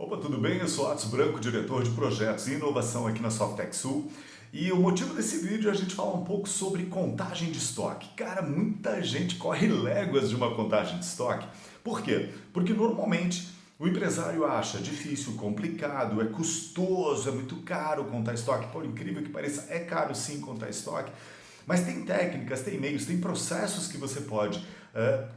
Opa, tudo bem? Eu sou Atos Branco, diretor de projetos e inovação aqui na Softex Sul. E o motivo desse vídeo é a gente falar um pouco sobre contagem de estoque. Cara, muita gente corre léguas de uma contagem de estoque. Por quê? Porque normalmente o empresário acha difícil, complicado, é custoso, é muito caro contar estoque. Por incrível que pareça, é caro sim contar estoque. Mas tem técnicas, tem meios, tem processos que você pode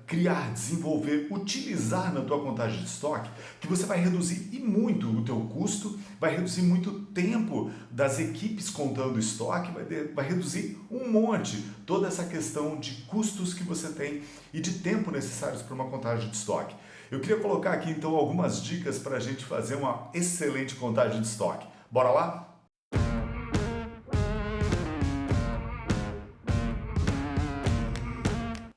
criar, desenvolver, utilizar na tua contagem de estoque, que você vai reduzir e muito o teu custo, vai reduzir muito o tempo das equipes contando estoque, vai reduzir um monte toda essa questão de custos que você tem e de tempo necessários para uma contagem de estoque. Eu queria colocar aqui então algumas dicas para a gente fazer uma excelente contagem de estoque. Bora lá?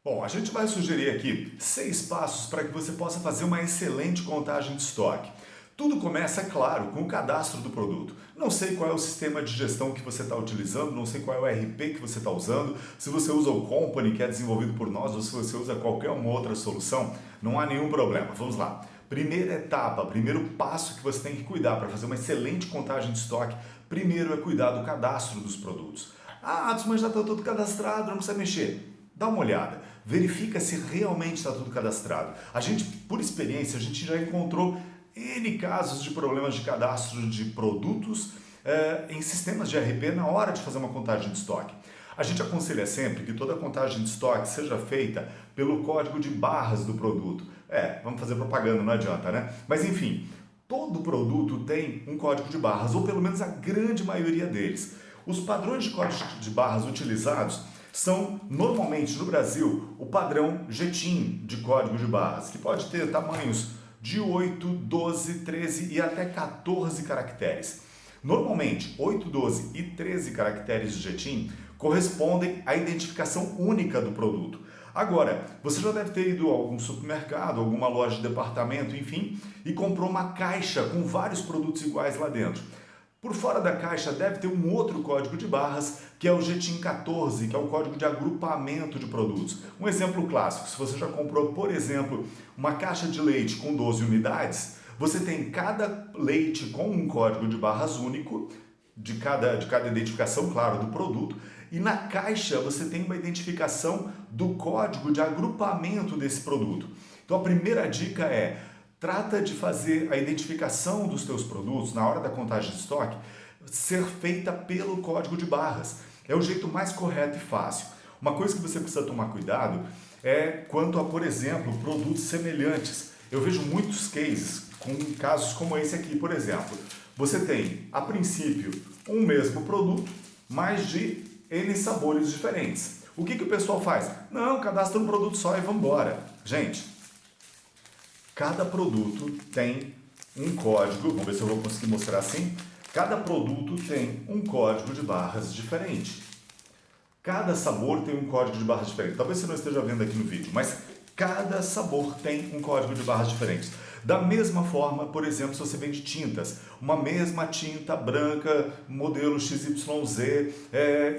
Bom, a gente vai sugerir aqui 6 passos para que você possa fazer uma excelente contagem de estoque. Tudo começa, é claro, com o cadastro do produto. Não sei qual é o sistema de gestão que você está utilizando, não sei qual é o RP que você está usando, se você usa o Company, que é desenvolvido por nós, ou se você usa qualquer uma outra solução, não há nenhum problema. Vamos lá. Primeira etapa, primeiro passo que você tem que cuidar para fazer uma excelente contagem de estoque, primeiro é cuidar do cadastro dos produtos. Ah, mas já está tudo cadastrado, não precisa mexer. Dá uma olhada, verifica se realmente está tudo cadastrado. A gente, por experiência, a gente já encontrou N casos de problemas de cadastro de produtos em sistemas de RP na hora de fazer uma contagem de estoque. A gente aconselha sempre que toda contagem de estoque seja feita pelo código de barras do produto. Vamos fazer propaganda, não adianta, né? Mas enfim, todo produto tem um código de barras, ou pelo menos a grande maioria deles. Os padrões de código de barras utilizados são, normalmente no Brasil, o padrão JETIN de código de barras, que pode ter tamanhos de 8, 12, 13 e até 14 caracteres. Normalmente, 8, 12 e 13 caracteres de JETIN correspondem à identificação única do produto. Agora, você já deve ter ido a algum supermercado, alguma loja de departamento, enfim, e comprou uma caixa com vários produtos iguais lá dentro. Por fora da caixa deve ter um outro código de barras, que é o JETIN 14, que é o código de agrupamento de produtos. Um exemplo clássico, se você já comprou, por exemplo, uma caixa de leite com 12 unidades, você tem cada leite com um código de barras único, de cada identificação, claro, do produto, e na caixa você tem uma identificação do código de agrupamento desse produto. Então a primeira dica é: trata de fazer a identificação dos teus produtos na hora da contagem de estoque ser feita pelo código de barras. É o jeito mais correto e fácil. Uma coisa que você precisa tomar cuidado é quanto a, por exemplo, produtos semelhantes. Eu vejo muitos cases com casos como esse aqui, por exemplo. Você tem, a princípio, um mesmo produto, mas de N sabores diferentes. O que o pessoal faz? Não, cadastra um produto só e vamos embora. Gente, cada produto tem um código, vamos ver se eu vou conseguir mostrar assim. Cada produto tem um código de barras diferente. Cada sabor tem um código de barras diferente. Talvez você não esteja vendo aqui no vídeo, mas cada sabor tem um código de barras diferentes. Da mesma forma, por exemplo, se você vende tintas, uma mesma tinta branca, modelo XYZ,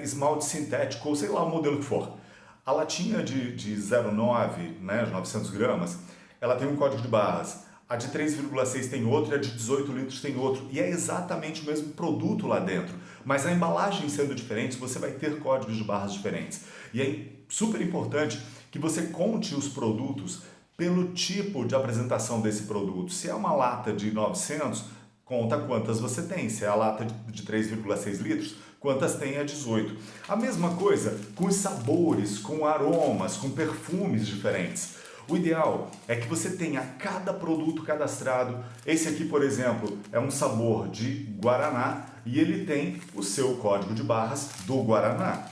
esmalte sintético, ou sei lá o modelo que for. A latinha de 0,9, né, 900 gramas, ela tem um código de barras. A de 3,6 tem outro e a de 18 litros tem outro. E é exatamente o mesmo produto lá dentro. Mas a embalagem sendo diferente, você vai ter códigos de barras diferentes. E é super importante que você conte os produtos pelo tipo de apresentação desse produto. Se é uma lata de 900, conta quantas você tem. Se é a lata de 3,6 litros, quantas tem a 18. A mesma coisa com os sabores, com aromas, com perfumes diferentes. O ideal é que você tenha cada produto cadastrado. Esse aqui, por exemplo, é um sabor de Guaraná e ele tem o seu código de barras do Guaraná.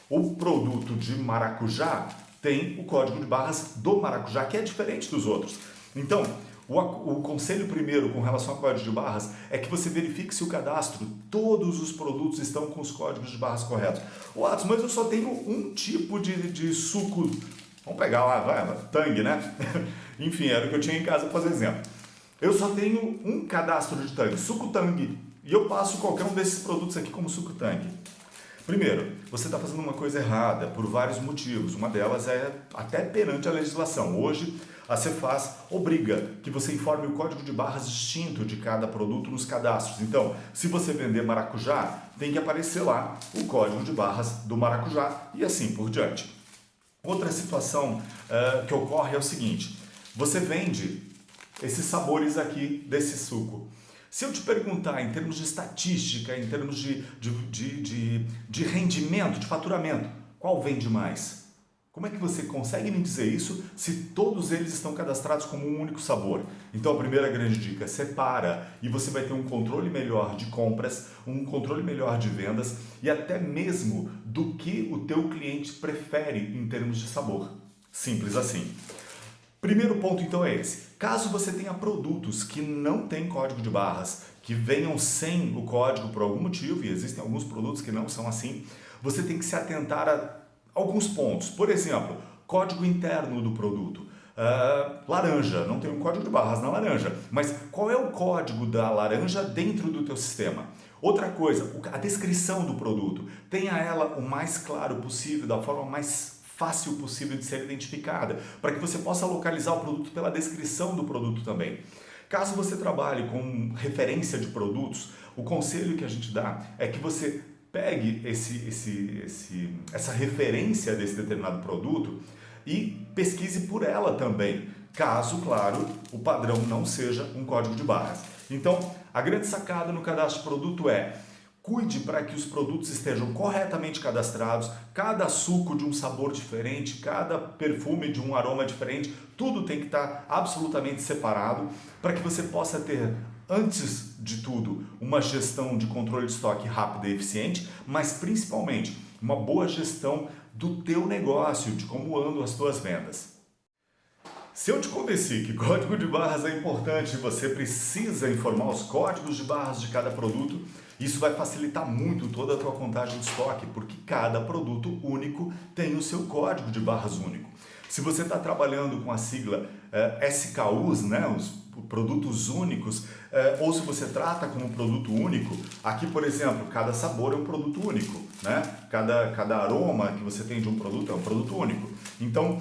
O produto de maracujá tem o código de barras do maracujá, que é diferente dos outros. Então, o conselho primeiro com relação ao código de barras é que você verifique se o cadastro, todos os produtos estão com os códigos de barras corretos. Atos, mas eu só tenho um tipo de suco. Vamos pegar lá, vai, Tang, né? Enfim, era o que eu tinha em casa para fazer exemplo. Eu só tenho um cadastro de Tang, suco Tang, e eu passo qualquer um desses produtos aqui como suco Tang. Primeiro, você está fazendo uma coisa errada por vários motivos. Uma delas é até perante a legislação. Hoje, A Cefaz obriga que você informe o código de barras distinto de cada produto nos cadastros. Então, se você vender maracujá, tem que aparecer lá o código de barras do maracujá e assim por diante. Outra situação que ocorre é o seguinte: você vende esses sabores aqui desse suco. Se eu te perguntar em termos de estatística, em termos de rendimento, de faturamento, qual vende mais? Como é que você consegue me dizer isso se todos eles estão cadastrados como um único sabor? Então a primeira grande dica, separa e você vai ter um controle melhor de compras, um controle melhor de vendas e até mesmo do que o teu cliente prefere em termos de sabor. Simples assim. Primeiro ponto então é esse. Caso você tenha produtos que não têm código de barras, que venham sem o código por algum motivo, e existem alguns produtos que não são assim, você tem que se atentar a alguns pontos. Por exemplo, código interno do produto. Laranja, não tem um código de barras na laranja, mas qual é o código da laranja dentro do teu sistema? Outra coisa, a descrição do produto. Tenha ela o mais claro possível, da forma mais fácil possível de ser identificada, para que você possa localizar o produto pela descrição do produto também. Caso você trabalhe com referência de produtos, o conselho que a gente dá é que você pegue essa referência desse determinado produto e pesquise por ela também, caso, claro, o padrão não seja um código de barras. Então, a grande sacada no cadastro de produto é: cuide para que os produtos estejam corretamente cadastrados, cada suco de um sabor diferente, cada perfume de um aroma diferente, tudo tem que estar absolutamente separado para que você possa ter, antes de tudo, uma gestão de controle de estoque rápida e eficiente, mas principalmente uma boa gestão do teu negócio, de como andam as tuas vendas. Se eu te convenci que código de barras é importante e você precisa informar os códigos de barras de cada produto, isso vai facilitar muito toda a tua contagem de estoque, porque cada produto único tem o seu código de barras único. Se você está trabalhando com a sigla SKUs, né, os produtos únicos, ou se você trata como produto único, aqui, por exemplo, cada sabor é um produto único, né? Cada aroma que você tem de um produto é um produto único. Então,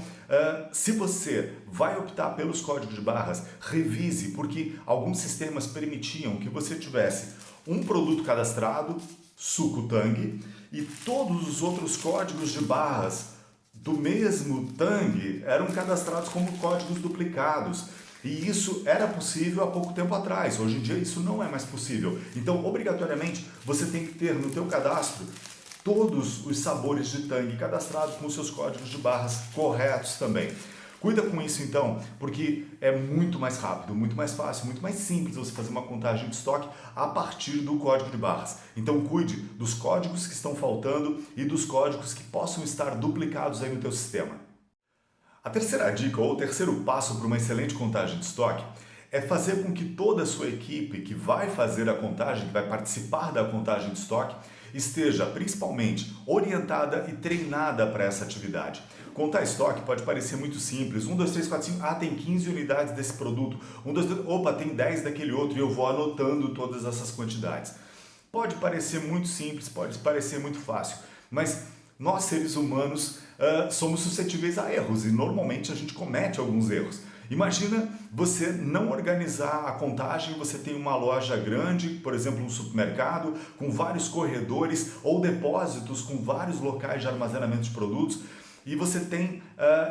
se você vai optar pelos códigos de barras, revise, porque alguns sistemas permitiam que você tivesse um produto cadastrado, suco Tang, e todos os outros códigos de barras do mesmo Tang eram cadastrados como códigos duplicados. E isso era possível há pouco tempo atrás. Hoje em dia isso não é mais possível. Então, obrigatoriamente, você tem que ter no teu cadastro todos os sabores de Tang cadastrados com os seus códigos de barras corretos também. Cuida com isso então, porque é muito mais rápido, muito mais fácil, muito mais simples você fazer uma contagem de estoque a partir do código de barras. Então cuide dos códigos que estão faltando e dos códigos que possam estar duplicados aí no teu sistema. A terceira dica, ou o terceiro passo para uma excelente contagem de estoque, é fazer com que toda a sua equipe que vai fazer a contagem, que vai participar da contagem de estoque, esteja principalmente orientada e treinada para essa atividade. Contar estoque pode parecer muito simples. 1, 2, 3, 4, 5, tem 15 unidades desse produto. 1, 2, 3, tem 10 daquele outro e eu vou anotando todas essas quantidades. Pode parecer muito simples, pode parecer muito fácil, mas nós seres humanos somos suscetíveis a erros e normalmente a gente comete alguns erros. Imagina você não organizar a contagem, você tem uma loja grande, por exemplo um supermercado, com vários corredores ou depósitos com vários locais de armazenamento de produtos, e você tem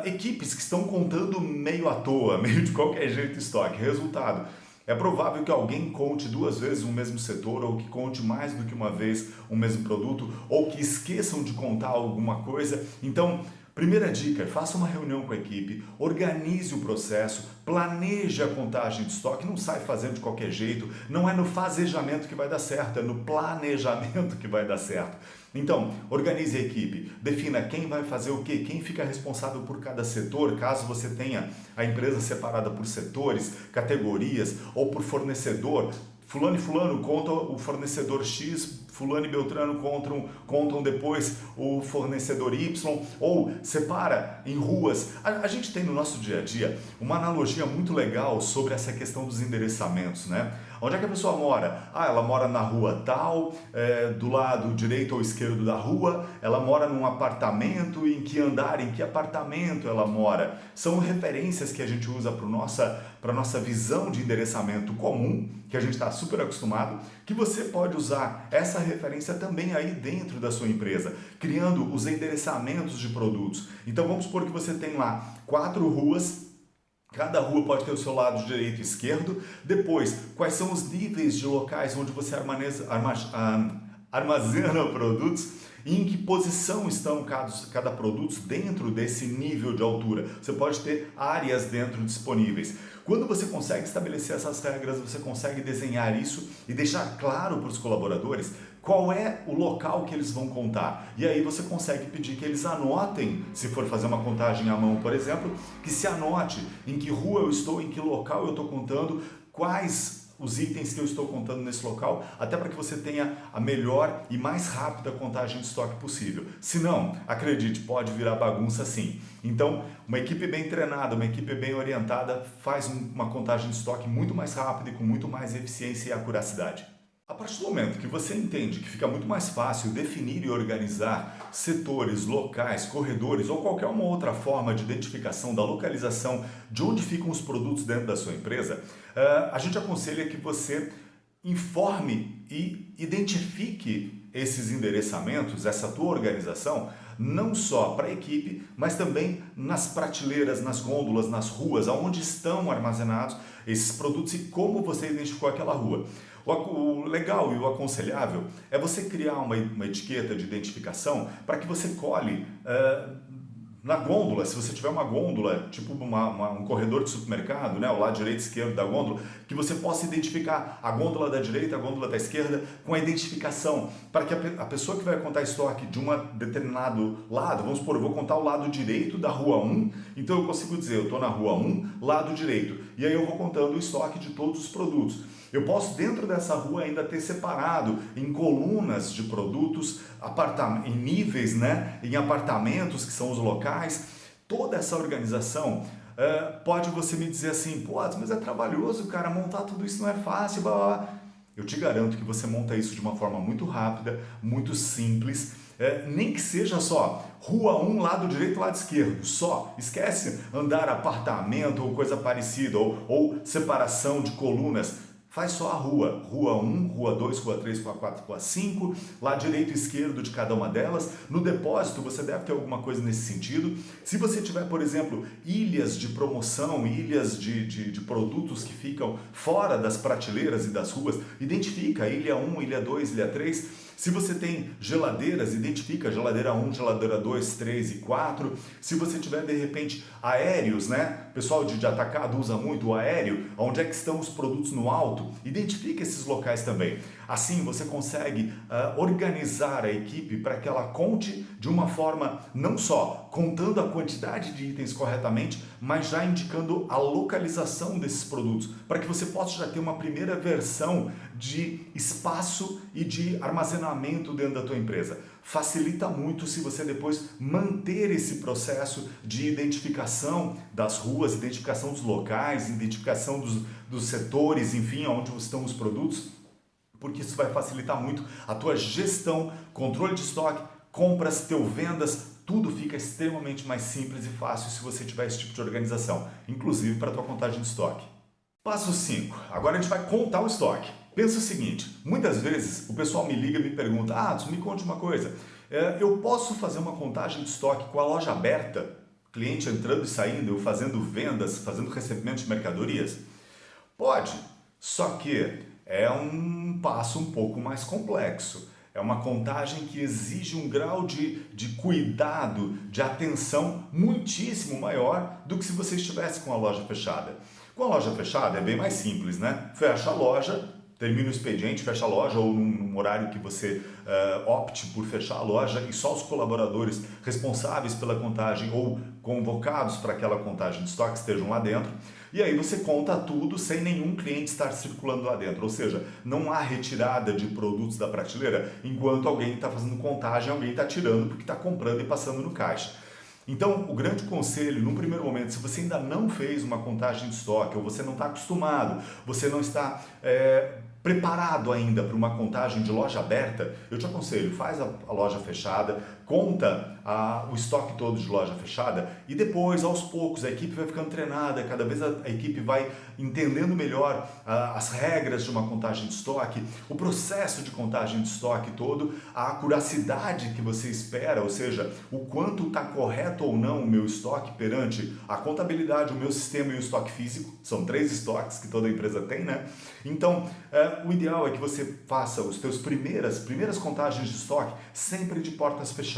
equipes que estão contando meio à toa, meio de qualquer jeito estoque. Resultado, é provável que alguém conte 2 vezes o mesmo setor, ou que conte mais do que uma vez o mesmo produto, ou que esqueçam de contar alguma coisa. Então, primeira dica, faça uma reunião com a equipe, organize o processo, planeje a contagem de estoque, não sai fazendo de qualquer jeito, não é no fazejamento que vai dar certo, é no planejamento que vai dar certo. Então, organize a equipe, defina quem vai fazer o quê, quem fica responsável por cada setor, caso você tenha a empresa separada por setores, categorias ou por fornecedor. Fulano e fulano conta o fornecedor X, fulano e beltrano contam depois o fornecedor Y, ou separa em ruas. A gente tem no nosso dia a dia uma analogia muito legal sobre essa questão dos endereçamentos, né? Onde é que a pessoa mora? Ela mora na rua tal, do lado direito ou esquerdo da rua, ela mora num apartamento, em que andar, em que apartamento ela mora. São referências que a gente usa para a nossa visão de endereçamento comum, que a gente está super acostumado, que você pode usar essa referência também aí dentro da sua empresa, criando os endereçamentos de produtos. Então vamos supor que você tem lá 4 ruas. Cada rua pode ter o seu lado direito e esquerdo. Depois, quais são os níveis de locais onde você armazena produtos e em que posição estão cada produto dentro desse nível de altura. Você pode ter áreas dentro disponíveis. Quando você consegue estabelecer essas regras, você consegue desenhar isso e deixar claro para os colaboradores qual é o local que eles vão contar. E aí você consegue pedir que eles anotem, se for fazer uma contagem à mão, por exemplo, que se anote em que rua eu estou, em que local eu estou contando, quais os itens que eu estou contando nesse local, até para que você tenha a melhor e mais rápida contagem de estoque possível. Se não, acredite, pode virar bagunça sim. Então, uma equipe bem treinada, uma equipe bem orientada faz uma contagem de estoque muito mais rápida e com muito mais eficiência e acuracidade. A partir do momento que você entende que fica muito mais fácil definir e organizar setores, locais, corredores ou qualquer uma outra forma de identificação da localização de onde ficam os produtos dentro da sua empresa, a gente aconselha que você informe e identifique esses endereçamentos, essa tua organização, não só para a equipe, mas também nas prateleiras, nas gôndolas, nas ruas, aonde estão armazenados esses produtos e como você identificou aquela rua. O legal e o aconselhável é você criar uma etiqueta de identificação para que você cole na gôndola, se você tiver uma gôndola, tipo um corredor de supermercado, né, o lado direito e esquerdo da gôndola, que você possa identificar a gôndola da direita, a gôndola da esquerda, com a identificação, para que a pessoa que vai contar estoque de um determinado lado, vamos supor, eu vou contar o lado direito da rua 1, então eu consigo dizer, eu estou na rua 1, lado direito, e aí eu vou contando o estoque de todos os produtos. Eu posso, dentro dessa rua, ainda ter separado em colunas de produtos, em níveis, né? Em apartamentos, que são os locais. Toda essa organização, pode você me dizer assim, pô, mas é trabalhoso, cara, montar tudo isso não é fácil, blá, blá, blá. Eu te garanto que você monta isso de uma forma muito rápida, muito simples, nem que seja só rua 1, lado direito, lado esquerdo, só. Esquece andar apartamento ou coisa parecida, ou separação de colunas. Faz só a rua, rua 1, rua 2, rua 3, rua 4, rua 5, lado direito e esquerdo de cada uma delas. No depósito você deve ter alguma coisa nesse sentido. Se você tiver, por exemplo, ilhas de promoção, ilhas de produtos que ficam fora das prateleiras e das ruas, identifica ilha 1, ilha 2, ilha 3. Se você tem geladeiras, identifica geladeira 1, geladeira 2, 3 e 4. Se você tiver, de repente, aéreos, né? O pessoal de atacado usa muito o aéreo, onde é que estão os produtos no alto, identifica esses locais também. Assim, você consegue organizar a equipe para que ela conte de uma forma, não só contando a quantidade de itens corretamente, mas já indicando a localização desses produtos, para que você possa já ter uma primeira versão de espaço e de armazenamento dentro da tua empresa. Facilita muito se você depois manter esse processo de identificação das ruas, identificação dos locais, identificação dos setores, enfim, onde estão os produtos, porque isso vai facilitar muito a tua gestão, controle de estoque, compras, vendas, tudo fica extremamente mais simples e fácil se você tiver esse tipo de organização, inclusive para a tua contagem de estoque. Passo 5. Agora a gente vai contar o estoque. Pensa o seguinte, muitas vezes o pessoal me liga e me pergunta, me conte uma coisa, eu posso fazer uma contagem de estoque com a loja aberta, cliente entrando e saindo, eu fazendo vendas, fazendo recebimento de mercadorias? Pode, só que é um passo um pouco mais complexo. É uma contagem que exige um grau de cuidado, de atenção muitíssimo maior do que se você estivesse com a loja fechada. Com a loja fechada é bem mais simples, né? Fecha a loja, termina o expediente, fecha a loja ou num horário que você opte por fechar a loja e só os colaboradores responsáveis pela contagem ou convocados para aquela contagem de estoque estejam lá dentro. E aí você conta tudo sem nenhum cliente estar circulando lá dentro, ou seja, não há retirada de produtos da prateleira enquanto alguém está fazendo contagem, alguém está tirando porque está comprando e passando no caixa. Então, o grande conselho, num primeiro momento, se você ainda não fez uma contagem de estoque, ou você não está acostumado, você não está preparado ainda para uma contagem de loja aberta, eu te aconselho, faz a loja fechada, conta o estoque todo de loja fechada e depois, aos poucos, a equipe vai ficando treinada, cada vez a equipe vai entendendo melhor as regras de uma contagem de estoque, o processo de contagem de estoque todo, a acuracidade que você espera, ou seja, o quanto está correto ou não o meu estoque perante a contabilidade, o meu sistema e o estoque físico, são 3 estoques que toda empresa tem, né? Então, o ideal é que você faça os teus primeiras contagens de estoque sempre de portas fechadas.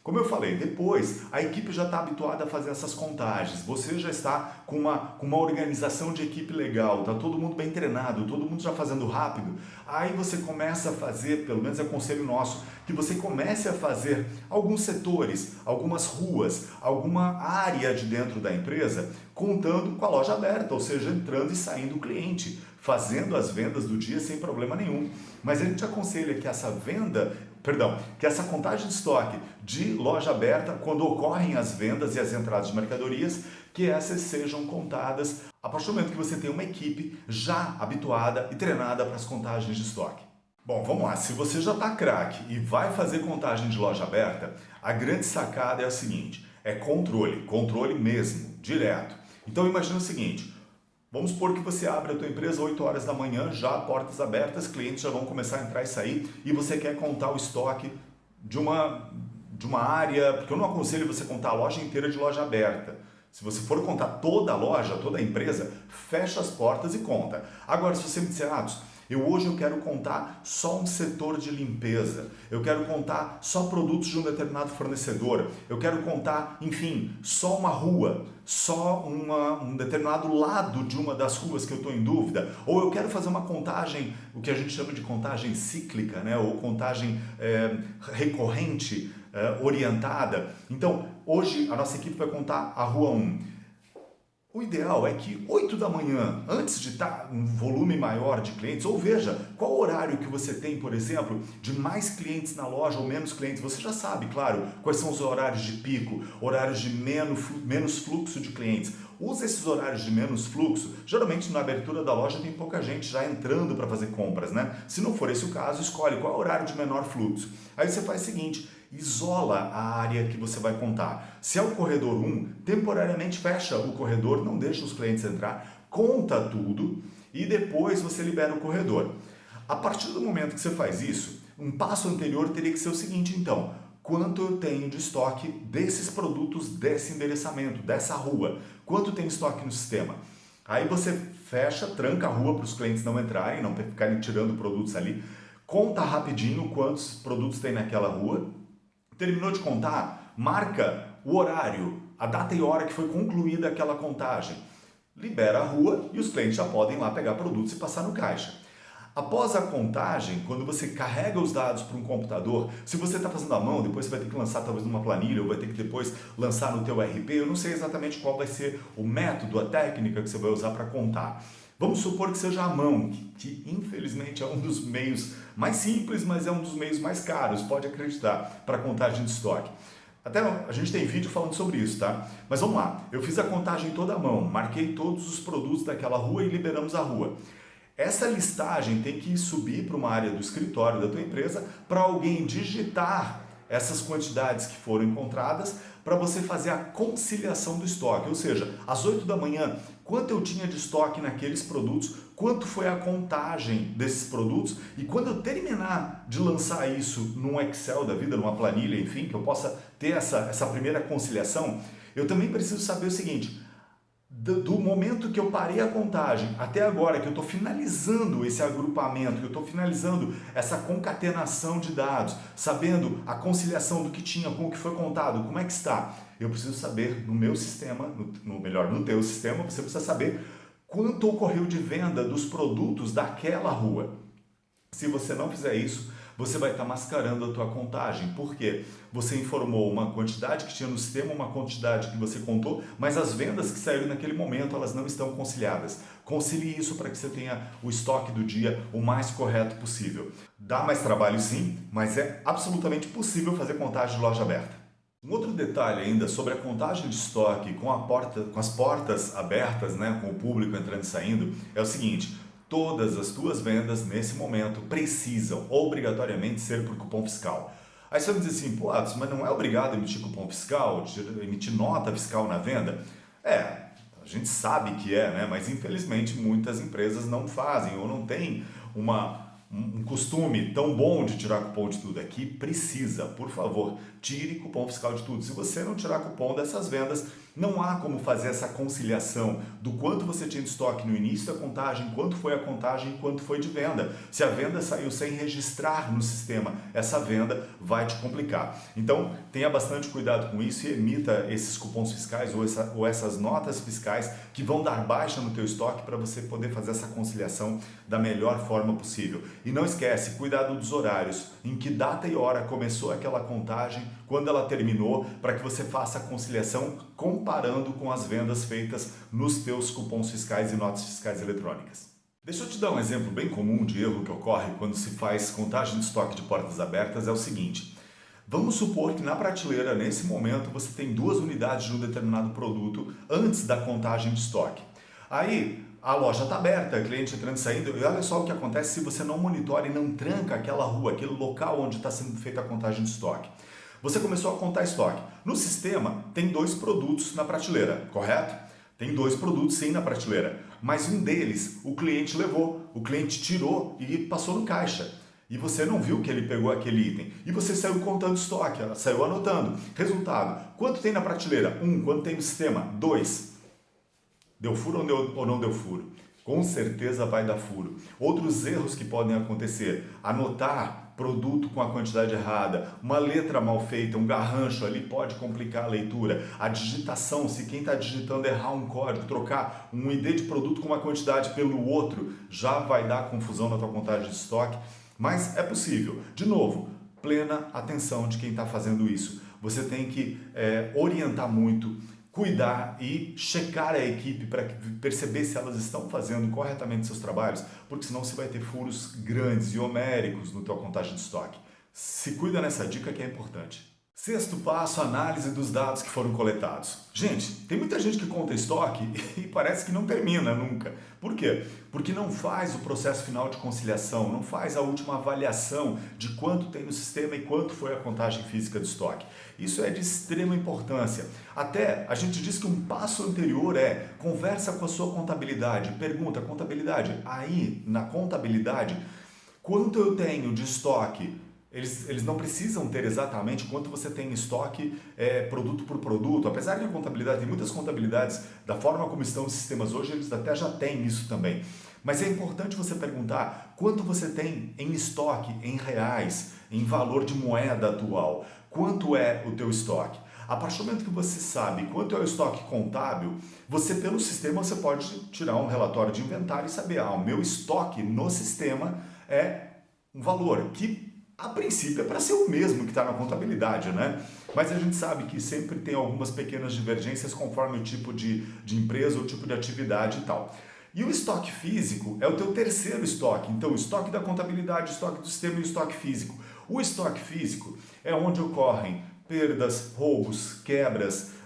Como eu falei, depois a equipe já está habituada a fazer essas contagens, você já está com uma organização de equipe legal, está todo mundo bem treinado, todo mundo já fazendo rápido, aí você começa a fazer, pelo menos é conselho nosso, que você comece a fazer alguns setores, algumas ruas, alguma área de dentro da empresa, contando com a loja aberta, ou seja, entrando e saindo o cliente, fazendo as vendas do dia sem problema nenhum. Mas a gente aconselha que que essa contagem de estoque de loja aberta, quando ocorrem as vendas e as entradas de mercadorias, que essas sejam contadas a partir do momento que você tem uma equipe já habituada e treinada para as contagens de estoque. Bom, vamos lá, se você já está craque e vai fazer contagem de loja aberta, a grande sacada é a seguinte, é controle mesmo, direto. Então imagina o seguinte, vamos supor que você abre a tua empresa 8 horas da manhã, já portas abertas, clientes já vão começar a entrar e sair e você quer contar o estoque de uma área, porque eu não aconselho você contar a loja inteira de loja aberta. Se você for contar toda a loja, toda a empresa, fecha as portas e conta. Agora, se você me disser, hoje eu quero contar só um setor de limpeza, eu quero contar só produtos de um determinado fornecedor, eu quero contar, enfim, só uma rua, só um determinado lado de uma das ruas que eu estou em dúvida, ou eu quero fazer uma contagem, o que a gente chama de contagem cíclica, né? Ou contagem recorrente, orientada. Então, hoje a nossa equipe vai contar a rua 1. O ideal é que 8 da manhã, antes de estar um volume maior de clientes, ou veja, qual horário que você tem, por exemplo, de mais clientes na loja ou menos clientes, você já sabe, claro, quais são os horários de pico, horários de menos fluxo de clientes. Usa esses horários de menos fluxo, geralmente na abertura da loja tem pouca gente já entrando para fazer compras, né? Se não for esse o caso, escolhe qual é o horário de menor fluxo. Aí você faz o seguinte, isola a área que você vai contar. Se é o corredor 1, temporariamente fecha o corredor, não deixa os clientes entrar, conta tudo e depois você libera o corredor. A partir do momento que você faz isso, um passo anterior teria que ser o seguinte então, quanto eu tenho de estoque desses produtos desse endereçamento, dessa rua? Quanto tem estoque no sistema? Aí você fecha, tranca a rua para os clientes não entrarem, não ficarem tirando produtos ali, conta rapidinho quantos produtos tem naquela rua. Terminou de contar? Marca o horário, a data e hora que foi concluída aquela contagem. Libera a rua e os clientes já podem ir lá pegar produtos e passar no caixa. Após a contagem, quando você carrega os dados para um computador, se você está fazendo à mão, depois você vai ter que lançar talvez numa planilha ou vai ter que depois lançar no teu RP, eu não sei exatamente qual vai ser o método, a técnica que você vai usar para contar. Vamos supor que seja a mão, que infelizmente é um dos meios mais simples, mas é um dos meios mais caros, pode acreditar, para contagem de estoque. Até a gente tem vídeo falando sobre isso, tá? Mas vamos lá, eu fiz a contagem toda à mão, marquei todos os produtos daquela rua e liberamos a rua. Essa listagem tem que subir para uma área do escritório da tua empresa para alguém digitar essas quantidades que foram encontradas para você fazer a conciliação do estoque, ou seja, às 8 da manhã, quanto eu tinha de estoque naqueles produtos, quanto foi a contagem desses produtos e quando eu terminar de lançar isso num Excel da vida, numa planilha, enfim, que eu possa ter essa primeira conciliação, eu também preciso saber o seguinte, do momento que eu parei a contagem até agora, que eu estou finalizando esse agrupamento, que eu estou finalizando essa concatenação de dados, sabendo a conciliação do que tinha com o que foi contado, como é que está? Eu preciso saber no meu sistema, no teu sistema, você precisa saber quanto ocorreu de venda dos produtos daquela rua. Se você não fizer isso, você vai estar mascarando a tua contagem. Por quê? Você informou uma quantidade que tinha no sistema, uma quantidade que você contou, mas as vendas que saíram naquele momento, elas não estão conciliadas. Concilie isso para que você tenha o estoque do dia o mais correto possível. Dá mais trabalho sim, mas é absolutamente possível fazer contagem de loja aberta. Um outro detalhe ainda sobre a contagem de estoque com as portas abertas, né, com o público entrando e saindo, é o seguinte: todas as tuas vendas nesse momento precisam obrigatoriamente ser por cupom fiscal. Aí você vai dizer assim, pô, Atos, mas não é obrigado a emitir cupom fiscal, emitir nota fiscal na venda? A gente sabe que é, né? Mas infelizmente muitas empresas não fazem ou não têm um costume tão bom de tirar cupom de tudo. Aqui precisa, por favor, tire cupom fiscal de tudo. Se você não tirar cupom dessas vendas, não há como fazer essa conciliação do quanto você tinha de estoque no início da contagem, quanto foi a contagem e quanto foi de venda. Se a venda saiu sem registrar no sistema, essa venda vai te complicar. Então, tenha bastante cuidado com isso e emita esses cupons fiscais ou essas notas fiscais que vão dar baixa no teu estoque para você poder fazer essa conciliação da melhor forma possível. E não esquece, cuidado dos horários, em que data e hora começou aquela contagem, quando ela terminou, para que você faça a conciliação comparando com as vendas feitas nos teus cupons fiscais e notas fiscais eletrônicas. Deixa eu te dar um exemplo bem comum de erro que ocorre quando se faz contagem de estoque de portas abertas, é o seguinte: vamos supor que na prateleira, nesse momento, você tem 2 unidades de um determinado produto antes da contagem de estoque. Aí, a loja está aberta, cliente entrando e saindo, e olha só o que acontece se você não monitora e não tranca aquela rua, aquele local onde está sendo feita a contagem de estoque. Você começou a contar estoque. No sistema, tem 2 produtos na prateleira, correto? Tem 2 produtos sim na prateleira, mas um deles o cliente levou, o cliente tirou e passou no caixa. E você não viu que ele pegou aquele item. E você saiu contando estoque, saiu anotando. Resultado, quanto tem na prateleira? 1. Quanto tem no sistema? 2. Deu furo ou não deu furo? Com certeza vai dar furo. Outros erros que podem acontecer: anotar produto com a quantidade errada, uma letra mal feita, um garrancho ali pode complicar a leitura. A digitação, se quem está digitando errar um código, trocar um ID de produto com uma quantidade pelo outro, já vai dar confusão na tua contagem de estoque. Mas é possível. De novo, plena atenção de quem está fazendo isso. Você tem que orientar muito, cuidar e checar a equipe para perceber se elas estão fazendo corretamente seus trabalhos, porque senão você vai ter furos grandes e homéricos no teu contagem de estoque. Se cuida nessa dica que é importante. 6º passo, análise dos dados que foram coletados. Gente, tem muita gente que conta estoque e parece que não termina nunca. Por quê? Porque não faz o processo final de conciliação, não faz a última avaliação de quanto tem no sistema e quanto foi a contagem física de estoque. Isso é de extrema importância. Até a gente diz que um passo anterior é conversa com a sua contabilidade, pergunta, contabilidade, aí na contabilidade, quanto eu tenho de estoque? Eles não precisam ter exatamente quanto você tem em estoque produto por produto, apesar que a contabilidade, tem muitas contabilidades, da forma como estão os sistemas hoje, eles até já têm isso também. Mas é importante você perguntar quanto você tem em estoque, em reais, em valor de moeda atual, quanto é o teu estoque. A partir do momento que você sabe quanto é o estoque contábil, você pelo sistema você pode tirar um relatório de inventário e saber, o meu estoque no sistema é um valor que a princípio é para ser o mesmo que está na contabilidade, né? Mas a gente sabe que sempre tem algumas pequenas divergências conforme o tipo de empresa, o tipo de atividade e tal. E o estoque físico é o teu terceiro estoque. Então, o estoque da contabilidade, o estoque do sistema e o estoque físico. O estoque físico é onde ocorrem perdas, roubos, quebras,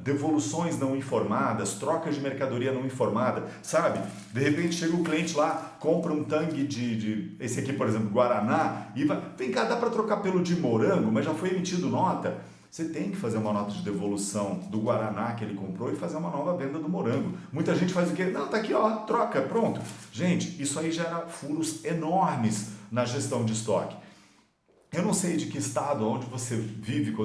devoluções não informadas, trocas de mercadoria não informada, sabe? De repente chega o cliente lá, compra um tangue de esse aqui, por exemplo, Guaraná, e vai, vem cá, dá para trocar pelo de morango, mas já foi emitido nota. Você tem que fazer uma nota de devolução do Guaraná que ele comprou e fazer uma nova venda do morango. Muita gente faz o quê? Não, tá aqui, ó, troca, pronto. Gente, isso aí gera furos enormes na gestão de estoque. Eu não sei de que estado, onde você vive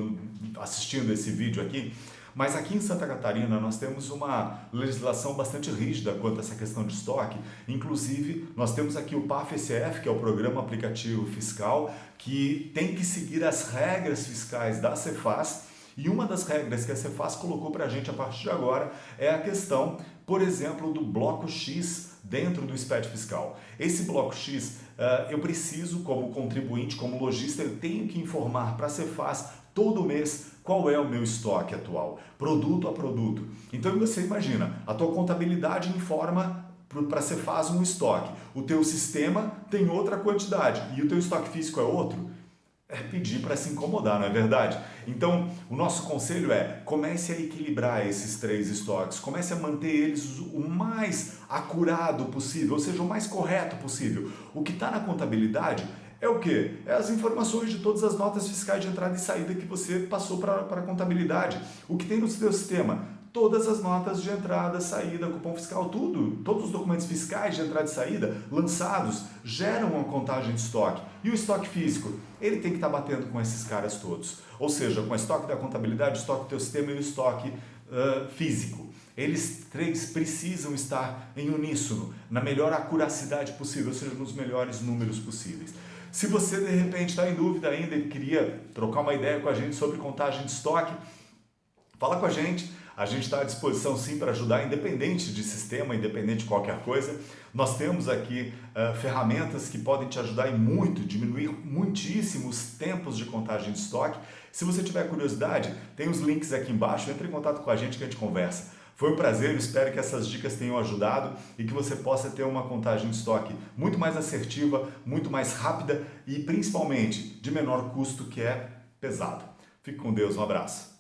assistindo esse vídeo aqui, mas aqui em Santa Catarina nós temos uma legislação bastante rígida quanto a essa questão de estoque. Inclusive, nós temos aqui o PAF-ECF, que é o Programa Aplicativo Fiscal, que tem que seguir as regras fiscais da Cefaz. E uma das regras que a Cefaz colocou para a gente a partir de agora é a questão por exemplo, do bloco X dentro do SPED fiscal. Esse bloco X, eu preciso, como contribuinte, como lojista, eu tenho que informar para a Cefaz todo mês qual é o meu estoque atual, produto a produto. Então você imagina, a tua contabilidade informa para a Cefaz um estoque, o teu sistema tem outra quantidade e o teu estoque físico é outro. É pedir para se incomodar, não é verdade? Então, o nosso conselho é: comece a equilibrar esses 3 estoques, comece a manter eles o mais acurado possível, ou seja, o mais correto possível. O que está na contabilidade é o quê? É as informações de todas as notas fiscais de entrada e saída que você passou para a contabilidade. O que tem no seu sistema? Todas as notas de entrada, saída, cupom fiscal, tudo, todos os documentos fiscais de entrada e saída lançados geram uma contagem de estoque. E o estoque físico? Ele tem que estar batendo com esses caras todos. Ou seja, com o estoque da contabilidade, o estoque do teu sistema e o estoque físico. Eles 3 precisam estar em uníssono, na melhor acuracidade possível, ou seja, nos melhores números possíveis. Se você de repente está em dúvida ainda e queria trocar uma ideia com a gente sobre contagem de estoque, fala com a gente está à disposição sim para ajudar, independente de sistema, independente de qualquer coisa. Nós temos aqui ferramentas que podem te ajudar em muito, diminuir muitíssimo os tempos de contagem de estoque. Se você tiver curiosidade, tem os links aqui embaixo, entre em contato com a gente que a gente conversa. Foi um prazer, eu espero que essas dicas tenham ajudado e que você possa ter uma contagem de estoque muito mais assertiva, muito mais rápida e principalmente de menor custo, que é pesado. Fique com Deus, um abraço.